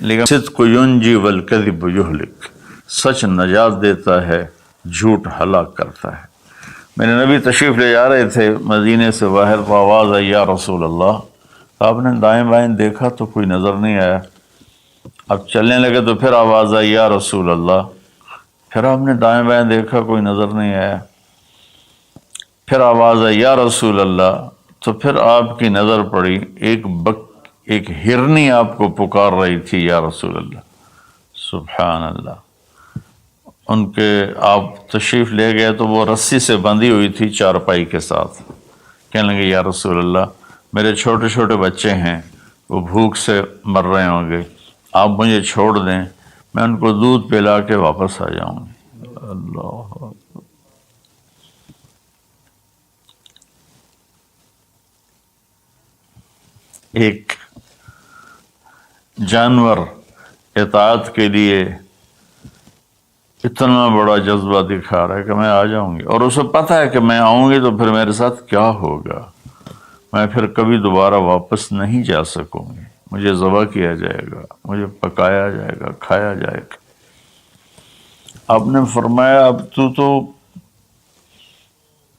لیکن صدق ینجی والکذب یہلک، سچ نجات دیتا ہے، جھوٹ ہلاک کرتا ہے۔ میرے نبی تشریف لے جا رہے تھے مدینے سے باہر، تو آواز آئی یا رسول اللہ۔ آپ نے دائیں بائیں دیکھا تو کوئی نظر نہیں آیا۔ اب چلنے لگے تو پھر آواز آئی یا رسول اللہ۔ پھر آپ نے دائیں بائیں دیکھا، کوئی نظر نہیں آیا۔ پھر آواز آئی یا رسول اللہ، تو پھر آپ کی نظر پڑی، ایک ہرنی آپ کو پکار رہی تھی یا رسول اللہ۔ سبحان اللہ۔ ان کے آپ تشریف لے گئے تو وہ رسی سے بندھی ہوئی تھی چارپائی کے ساتھ۔ کہنے لگے یا رسول اللہ، میرے چھوٹے چھوٹے بچے ہیں، وہ بھوک سے مر رہے ہوں گے، آپ مجھے چھوڑ دیں، میں ان کو دودھ پلا کے واپس آ جاؤں گی۔ اللہ، ایک جانور اطاعت کے لیے اتنا بڑا جذبہ دکھا رہا ہے کہ میں آ جاؤں گی، اور اسے پتہ ہے کہ میں آؤں گی تو پھر میرے ساتھ کیا ہوگا، میں پھر کبھی دوبارہ واپس نہیں جا سکوں گی، مجھے ذبح کیا جائے گا، مجھے پکایا جائے گا، کھایا جائے گا۔ آپ نے فرمایا اب تو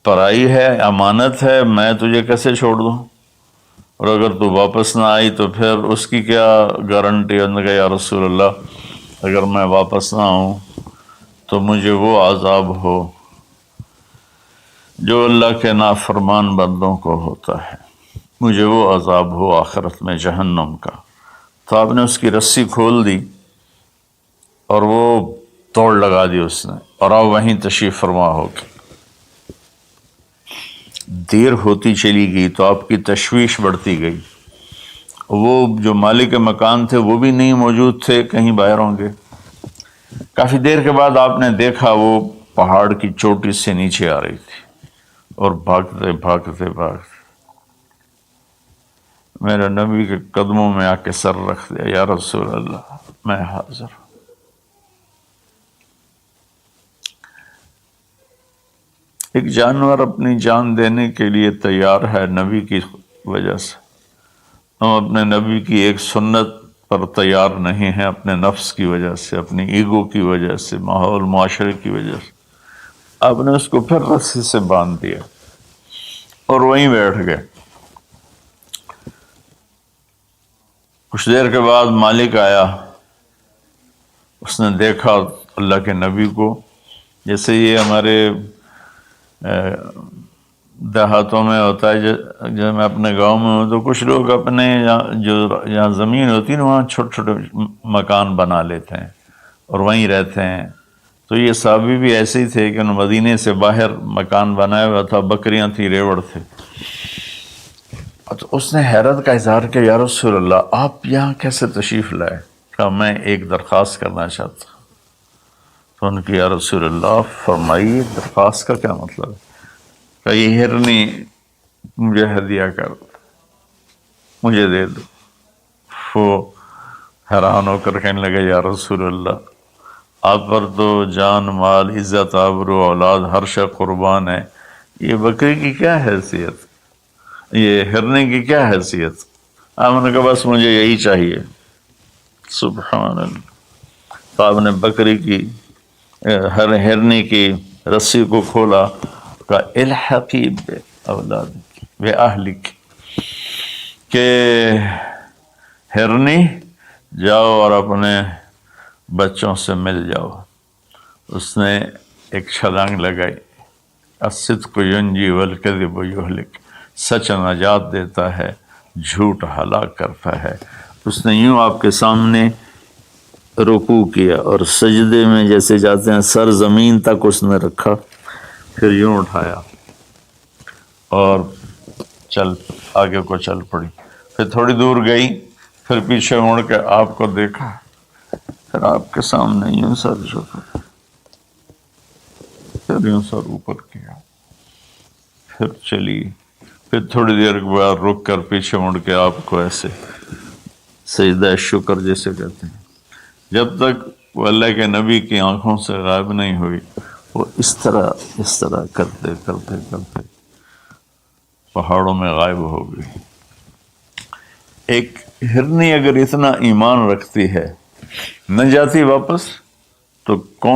پرائی ہے، امانت ہے، میں تجھے کیسے چھوڑ دوں، اور اگر تو واپس نہ آئی تو پھر اس کی کیا گارنٹی؟ انہوں نے کہا یا رسول اللہ، اگر میں واپس نہ آؤں تو مجھے وہ عذاب ہو جو اللہ کے نافرمان بندوں کو ہوتا ہے، مجھے وہ عذاب ہو آخرت میں جہنم کا۔ تو آپ نے اس کی رسی کھول دی اور وہ توڑ لگا دی اس نے، اور آپ وہیں تشریف فرما ہو گئے۔ دیر ہوتی چلی گئی تو آپ کی تشویش بڑھتی گئی۔ وہ جو مالک مکان تھے وہ بھی نہیں موجود تھے، کہیں باہر ہوں گے۔ کافی دیر کے بعد آپ نے دیکھا وہ پہاڑ کی چوٹی سے نیچے آ رہی تھی، اور بھاگتے بھاگتے بھاگتے میرے نبی کے قدموں میں آ کے سر رکھ دیا، یا رسول اللہ میں حاضر ہوں۔ ایک جانور اپنی جان دینے کے لیے تیار ہے نبی کی وجہ سے، ہم اپنے نبی کی ایک سنت پر تیار نہیں ہیں، اپنے نفس کی وجہ سے، اپنی ایگو کی وجہ سے، ماحول معاشرے کی وجہ سے۔ آپ نے اس کو پھر رسی سے باندھ دیا اور وہیں بیٹھ گئے۔ کچھ دیر کے بعد مالک آیا، اس نے دیکھا اللہ کے نبی کو، جیسے یہ ہمارے دیہاتوں میں ہوتا ہے، جب میں اپنے گاؤں میں ہوں تو کچھ لوگ اپنے جہاں زمین ہوتی ہے نا وہاں چھوٹے چھوٹے مکان بنا لیتے ہیں اور وہیں رہتے ہیں۔ تو یہ صحابی بھی ایسے ہی تھے کہ انہوں نے مدینے سے باہر مکان بنایا ہوا تھا، بکریاں تھیں، ریوڑ تھے۔ تو اس نے حیرت کا اظہار کیا، یا رسول اللہ آپ یہاں کیسے تشریف لائے؟ کہا میں ایک درخواست کرنا چاہتا ہوں۔ تو ان کی یا رسول اللہ فرمائیے، درخواست کا کیا مطلب ہے؟ کہ یہ ہرنی مجھے ہدیہ کر دو، مجھے دے دو۔ وہ حیران ہو کر کہنے لگے یا رسول اللہ آپ پر تو جان، مال، عزت، آبرو، اولاد ہر شے قربان ہے، یہ بکری کی کیا حیثیت، یہ ہرنے کی کیا حیثیت؟ آپ نے کہا بس مجھے یہی چاہیے۔ سبحان اللہ۔ تو آپ نے بکری کی ہرنے کی رسی کو کھولا، کہا الحقی باولادک باہلک، کہ ہرنی جاؤ اور اپنے بچوں سے مل جاؤ۔ اس نے ایک چھلانگ لگائی، الصدق ینجی والکذب یہلک، سچ نجات دیتا ہے، جھوٹ ہلاک کرتا ہے۔ اس نے یوں آپ کے سامنے رکوع کیا اور سجدے میں جیسے جاتے ہیں سر زمین تک اس نے رکھا، پھر یوں اٹھایا اور آگے کو چل پڑی۔ پھر تھوڑی دور گئی، پھر پیچھے مڑ کے آپ کو دیکھا، پھر آپ کے سامنے یوں سر جھکا، پھر یوں سر اوپر کیا، پھر چلی، پھر تھوڑی دیر کے بعد رک کر پیچھے مڑ کے آپ کو ایسے سجدہ شکر جیسے کہتے ہیں، جب تک وہ اللہ کے نبی کی آنکھوں سے غائب نہیں ہوئی، وہ اس طرح کرتے کرتے کرتے پہاڑوں میں غائب ہو گئی۔ ایک ہرنی اگر اتنا ایمان رکھتی ہے نہ جاتی واپس تو کون